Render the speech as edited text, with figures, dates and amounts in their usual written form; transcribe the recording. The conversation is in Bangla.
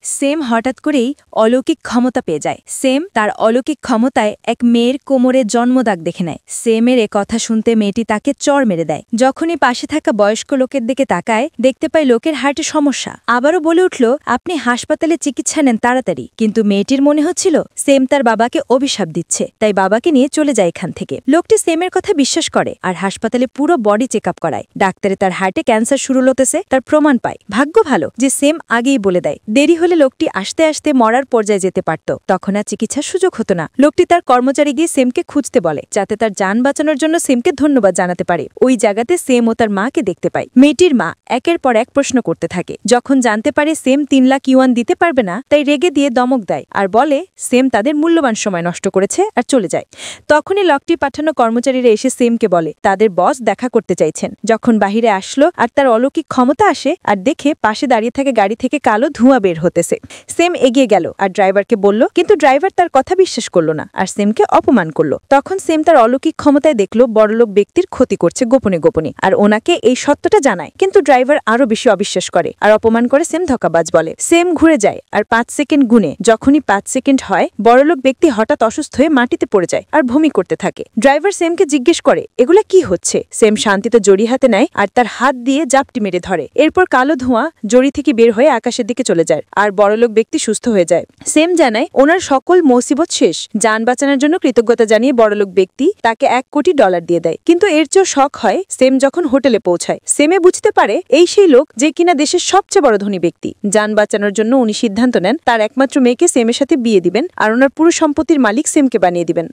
সেম হঠাৎ করেই অলৌকিক ক্ষমতা পেয়ে যায়। সেম তার অলৌকিক ক্ষমতায় এক মেয়ের কোমরে জন্মদাগ দেখে নেয়। সেমের এ কথা শুনতে মেয়েটি তাকে চড় মেরে দেয়। যখনই পাশে থাকা বয়স্ক লোকের দিকে তাকায়, দেখতে পায় লোকের হার্টে সমস্যা। আবারও বলে উঠল, আপনি হাসপাতালে চিকিৎসা নেন তাড়াতাড়ি। কিন্তু মেয়েটির মনে হচ্ছিল সেম তার বাবাকে অভিশাপ দিচ্ছে, তাই বাবাকে নিয়ে চলে যায় এখান থেকে। লোকটি সেমের কথা বিশ্বাস করে আর হাসপাতালে পুরো বডি চেক আপ করায়। ডাক্তারে তার হার্টে ক্যান্সার শুরু হতেছে তার প্রমাণ পায়। ভাগ্য ভালো যে সেম আগেই বলে দেয়, দেরি হলে লোকটি আসতে আসতে মরার পর্যায়ে যেতে পারত। তখন আর চিকিৎসার সুযোগ হতো না। লোকটি তার কর্মচারী গিয়ে সেমকে খুঁজতে বলে, যাতে তার যান বাঁচানোর জন্য সেমকে ধন্যবাদ জানাতে পারে। ওই জায়গাতে সেম ও তার মাকে দেখতে পায়। মেয়েটির মা একের পর এক প্রশ্ন করতে থাকে। যখন জানতে পারে সেম 3 লাখ ইউয়ান দিতে পারবে না, তাই রেগে দিয়ে দমক দেয় আর বলে সেম তাদের মূল্যবান সময় নষ্ট করেছে আর চলে যায়। তখনই লোকটি পাঠানো কর্মচারীরা এসে সেমকে বলে তাদের বস দেখা করতে চাইছেন। যখন বাহিরে আসলো আর তার অলৌকিক ক্ষমতা আসে আর দেখে পাশে দাঁড়িয়ে থাকে গাড়ি থেকে কালো ধোঁয়া বের হতেছে। সেম এগিয়ে গেল আর ড্রাইভারকে বলল, কিন্তু ড্রাইভার তার কথা বিশ্বাস করলো না আর সেমকে অপমান করলো। তখন সেম তার অলৌকিক ক্ষমতায় দেখলো বড়লোক ব্যক্তির ক্ষতি করছে গোপনে গোপনে আর ওনাকে এই সত্যটা জানায়। কিন্তু ড্রাইভার আরো বেশি অবিশ্বাস করে আর অপমান করে সেম ধোঁকাবাজ বলে। সেম ঘুরে যায় আর 5 সেকেন্ড গুনে যখনই 5 সেকেন্ড হয়, বড়লোক ব্যক্তি হঠাৎ অসুস্থ হয়ে মাটিতে পড়ে যায় আর বমি করতে থাকে। ড্রাইভার সেমকে জিজ্ঞেস করে এগুলা কি হচ্ছে। সেম শান্তিতে জড়ি হাতে নেয় আর তার হাত দিয়ে জাপটি মেরে ধরে। এরপর কালো ধোঁয়া জড়ি থেকে বের হয়ে আকাশের দিকে চলে যায় আর বড়লোক ব্যক্তি সুস্থ হয়ে যায়। সেম জানায় ওনার সকল মুসিবত শেষ। যান বাঁচানোর জন্য কৃতজ্ঞতা জানিয়ে বড়লোক ব্যক্তি তাকে $1 কোটি দিয়ে দেয়। কিন্তু এর চেয়েও শখ হয় সেম যখন হোটেলে পৌঁছায়। সেমে বুঝতে পারে এই সেই লোক যে কিনা দেশের সবচেয়ে বড় ধনী ব্যক্তি। যান বাঁচানোর জন্য উনি সিদ্ধান্ত নেন তার একমাত্র মেয়েকে সেমের সাথে বিয়ে দিবেন আর ওনার পুরো সম্পত্তির মালিক সেমকে বানিয়ে দিবেন।